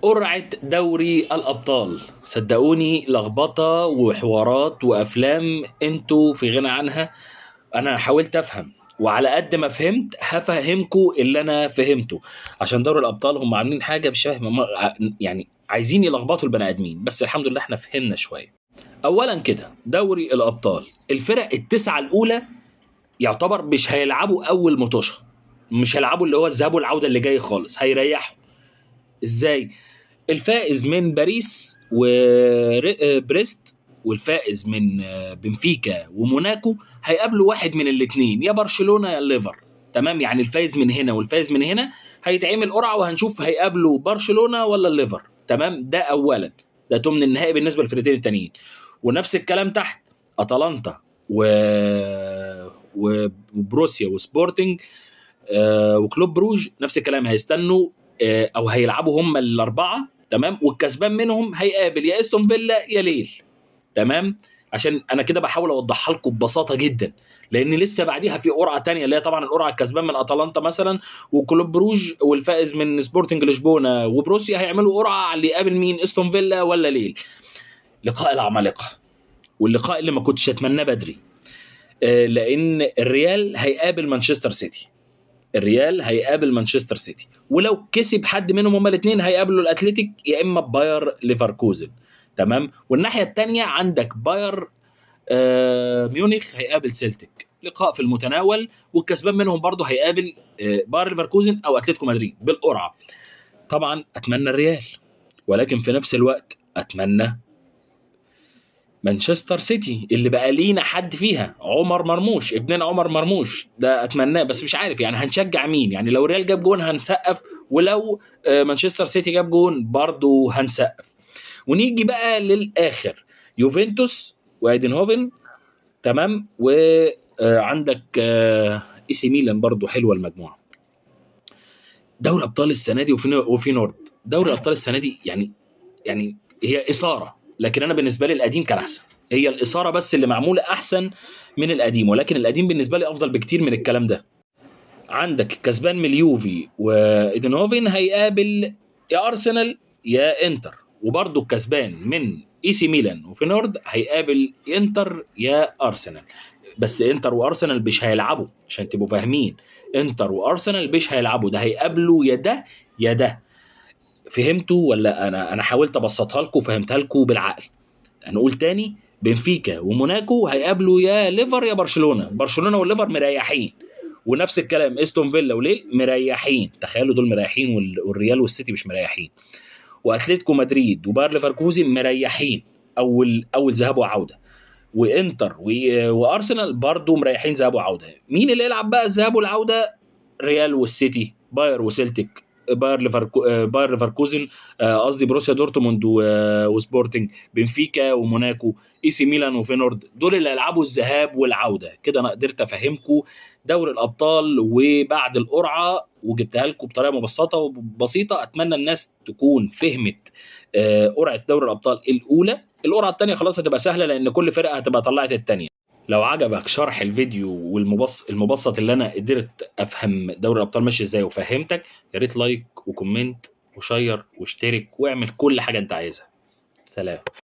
قرعة دوري الأبطال، صدقوني لخبطة وحوارات وأفلام انتوا في غنى عنها. أنا حاولت أفهم، وعلى قد ما فهمت هفهمكوا اللي أنا فهمته. عشان دوري الأبطال هم عاملين حاجة بشبه يعني عايزين يلخبطوا البني آدمين، بس الحمد لله احنا فهمنا شوية. أولا كده دوري الأبطال، الفرق التسعة الأولى يعتبر مش هيلعبوا أول مطوشة، مش هيلعبوا اللي هو الذهاب والعودة اللي جاي خالص، هيريحوا. ازاي؟ الفائز من باريس وبريست والفائز من بنفيكا وموناكو هيقابلوا واحد من الاثنين، يا برشلونة يا الليفر. تمام، يعني الفائز من هنا والفائز من هنا هيتعمل قرعة وهنشوف هيقابلوا برشلونة ولا الليفر. تمام، ده اولا، ده تمن النهائي بالنسبة للفرقتين التانيين. ونفس الكلام تحت، اتلانتا وبروسيا وسبورتنج وكلوب بروج نفس الكلام، هيستنوا او هيلعبوا هم الاربعه. تمام، والكسبان منهم هيقابل يا استون فيلا يا ليل. تمام، عشان انا كده بحاول اوضحها لكم ببساطه جدا، لان لسه بعديها في قرعه تانية اللي هي طبعا القرعه الكسبان من اتلانتا مثلا وكلوب بروج والفائز من سبورتنج لشبونه وبروسيا هيعملوا قرعه على اللي يقابل مين، استون فيلا ولا ليل. لقاء العمالقه، واللقاء اللي ما كنتش اتمناه بدري. لان الريال هيقابل مانشستر سيتي. الريال هيقابل مانشستر سيتي، ولو كسب حد منهم هما الاثنين هيقابلوا الاتليتيك يا اما باير ليفركوزن. تمام، والناحيه الثانيه عندك باير ميونخ هيقابل سيلتيك، لقاء في المتناول، والكسبان منهم برضه هيقابل باير ليفركوزن او اتلتيكو مدريد بالقرعه. طبعا اتمنى الريال، ولكن في نفس الوقت اتمنى مانشستر سيتي اللي بقى لينا حد فيها، عمر مرموش، ابننا عمر مرموش ده اتمناه، بس مش عارف يعني هنشجع مين. يعني لو ريال جاب جون هنسقف، ولو مانشستر سيتي جاب جون برضه هنسقف. ونيجي بقى للاخر، يوفنتوس وايدنهوفن. تمام، وعندك اي سي ميلان برضه حلوه المجموعه. دوري ابطال السنه دي وفي نورد. دوري ابطال السنه دي يعني هي اثاره، لكن انا بالنسبه لي القديم كان احسن. هي الاثاره بس اللي معموله احسن من القديم، ولكن القديم بالنسبه لي افضل بكتير من الكلام ده. عندك كسبان من اليوفي وايدنهوفن هيقابل يا ارسنال يا انتر، وبرضه الكسبان من اي سي ميلان وفينورد هيقابل انتر يا ارسنال. بس انتر وارسنال مش هيلعبوا، عشان تبقوا فاهمين، انتر وارسنال مش هيلعبوا، ده هيقابلوا يا ده يا ده. فهمتوا ولا انا حاولت ابسطها لكم وفهمتها لكم بالعقل؟ هنقول تاني، بنفيكا وموناكو هيقابلوا يا ليفر يا برشلونه. برشلونه والليفر مريحين، ونفس الكلام استون فيلا وليل مريحين. تخيلوا دول مريحين والريال والسيتي مش مريحين. واتلتيكو مدريد وباير ليفركوزن مريحين اول ذهاب وعوده. وانتر وارسنال برضو مريحين ذهاب وعوده. مين اللي يلعب بقى الذهاب والعوده؟ ريال والسيتي، باير وسيلتيك، باير ليفركوزن، قصدي بروسيا دورتموند وسبورتنج، بنفيكا وموناكو، اي سي ميلان وفينورد. دول اللي هيلعبوا الذهاب والعوده. كده انا قدرت افهمكم دوري الابطال وبعد القرعه، وجبتها لكم بطريقه مبسطه وبسيطه. اتمنى الناس تكون فهمت قرعه دوري الابطال الاولى. القرعه الثانيه خلاص هتبقى سهله، لان كل فرقه هتبقى طلعت الثانيه. لو عجبك شرح الفيديو المبسط اللي انا قدرت افهم دوري الابطال ماشي ازاي وفهمتك، يا ريت لايك وكومنت وشير واشترك واعمل كل حاجه انت عايزها. سلام.